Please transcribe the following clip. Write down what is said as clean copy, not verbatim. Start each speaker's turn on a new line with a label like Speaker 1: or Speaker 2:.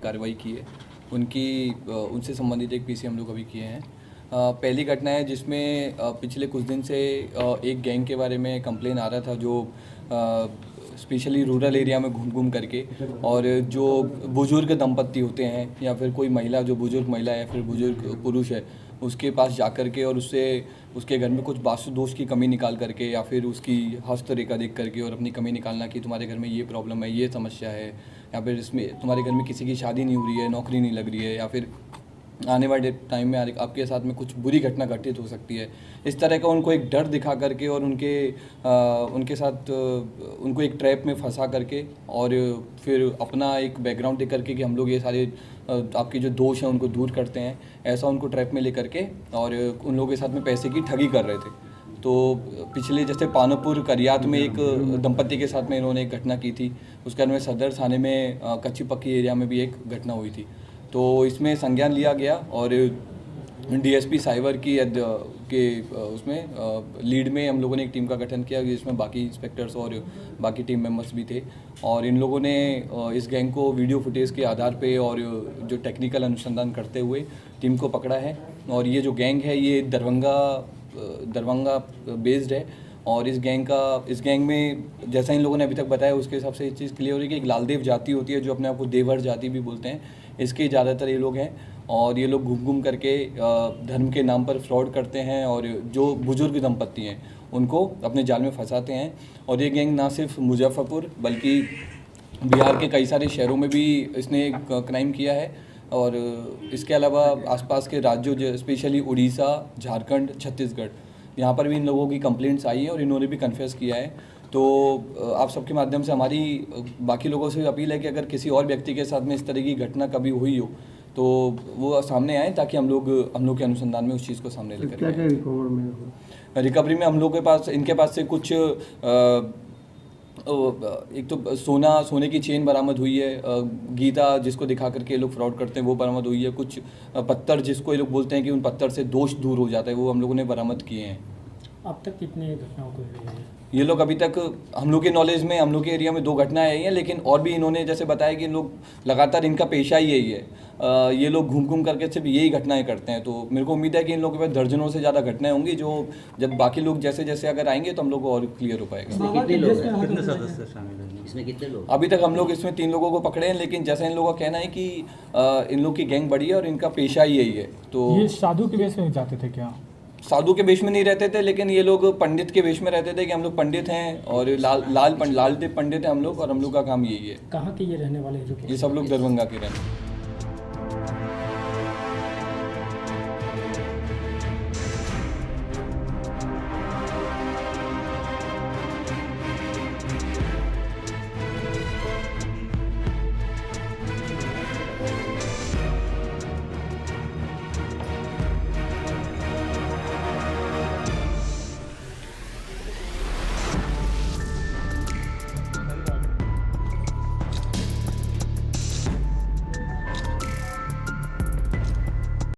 Speaker 1: कार्रवाई की है उनसे संबंधित एक पीसी हम लोग अभी किए हैं। पहली घटना है जिसमें पिछले कुछ दिन से एक गैंग के बारे में कंप्लेन आ रहा था जो स्पेशली रूरल एरिया में घूम घूम करके और जो बुजुर्ग दंपत्ति होते हैं या फिर कोई महिला जो बुजुर्ग महिला है फिर बुजुर्ग पुरुष है उसके पास जा कर के और उससे उसके घर में कुछ वास्तु दोष की कमी निकाल करके या फिर उसकी हस्तरेखा देख करके और अपनी कमी निकालना कि तुम्हारे घर में ये प्रॉब्लम है, ये समस्या है, या फिर इसमें तुम्हारे घर में किसी की शादी नहीं हो रही है, नौकरी नहीं लग रही है, या फिर आने वाले टाइम में आपके साथ में कुछ बुरी घटना घटित हो सकती है। इस तरह का उनको एक डर दिखा करके और उनके साथ उनको एक ट्रैप में फंसा करके और फिर अपना एक बैकग्राउंड दे करके कि हम लोग ये सारे आपके जो दोष हैं उनको दूर करते हैं, ऐसा उनको ट्रैप में ले करके और उन लोगों के साथ में पैसे की ठगी कर रहे थे। तो पिछले जैसे पानपुर करियात में एक दंपत्ति के साथ में इन्होंने एक घटना की थी, उसके बाद में सदर थाने में कच्ची पक्की एरिया में भी एक घटना हुई थी। तो इसमें संज्ञान लिया गया और डीएसपी साइबर के उसमें लीड में हम लोगों ने एक टीम का गठन किया जिसमें बाकी इंस्पेक्टर्स और बाकी टीम मेंबर्स भी थे और इन लोगों ने इस गैंग को वीडियो फुटेज के आधार पे और जो टेक्निकल अनुसंधान करते हुए टीम को पकड़ा है। और ये जो गैंग है ये दरभंगा बेस्ड है और इस गैंग में जैसा इन लोगों ने अभी तक बताया उसके हिसाब से ये चीज़ क्लियर हो रही है कि एक लालदेव जाति होती है जो अपने आप को देवर जाति भी बोलते हैं, इसके ज़्यादातर ये लोग हैं और ये लोग घूम घूम करके धर्म के नाम पर फ्रॉड करते हैं और जो बुजुर्ग दंपत्ति हैं उनको अपने जाल में फंसाते हैं। और ये गैंग ना सिर्फ मुजफ्फरपुर बल्कि बिहार के कई सारे शहरों में भी इसने क्राइम किया है और इसके अलावा आसपास के राज्यों स्पेशली उड़ीसा, झारखंड, छत्तीसगढ़ यहाँ पर भी इन लोगों की कंप्लेंट्स आई है और इन्होंने भी कन्फेस किया है। तो आप सबके माध्यम से हमारी बाकी लोगों से अपील है कि अगर किसी और व्यक्ति के साथ में इस तरह की घटना कभी हुई हो तो वो सामने आए ताकि हम लोग के अनुसंधान में उस चीज़ को सामने लेकर रिकवरी में हम लोग के पास इनके पास से कुछ एक तो सोने की चेन बरामद हुई है, गीता जिसको दिखा करके लोग फ्रॉड करते हैं वो बरामद हुई है, कुछ पत्थर जिसको ये लोग बोलते हैं कि उन पत्थर से दोष दूर हो जाता है वो हम लोगों ने बरामद किए हैं।
Speaker 2: अब तक कितनी घटनाओं को
Speaker 1: ये लोग अभी तक हम लोग के नॉलेज में हम लोग के एरिया में 2 घटनाएं आई हैं, लेकिन और भी इन्होंने जैसे बताया कि लोग लगातार इनका पेशा ही यही है, ये लोग घूम घूम करके सिर्फ यही घटनाएं करते हैं। तो मेरे को उम्मीद है कि इन लोगों के पास दर्जनों से ज़्यादा घटनाएं होंगी जो जब बाकी लोग जैसे जैसे अगर आएंगे तो हम लोग को और क्लियर हो पाएगा।
Speaker 3: कितने सदस्य शामिल हैं इसमें, कितने लोग?
Speaker 1: अभी तक हम लोग इसमें 3 लोगों को पकड़े हैं, लेकिन जैसा इन लोगों का कहना है कि इन लोग की गैंग बड़ी है और इनका पेशा ही यही है। तो
Speaker 2: ये साधु के वेश में जाते थे क्या?
Speaker 1: साधु के वेश में नहीं रहते थे, लेकिन ये लोग पंडित के वेश में रहते थे कि हम लोग पंडित हैं और लालदेव पंडित हैं हम लोग और हम लोग का काम यही है।
Speaker 2: कहाँ के ये रहने वाले हैं?
Speaker 1: ये सब लोग दरभंगा के रहने।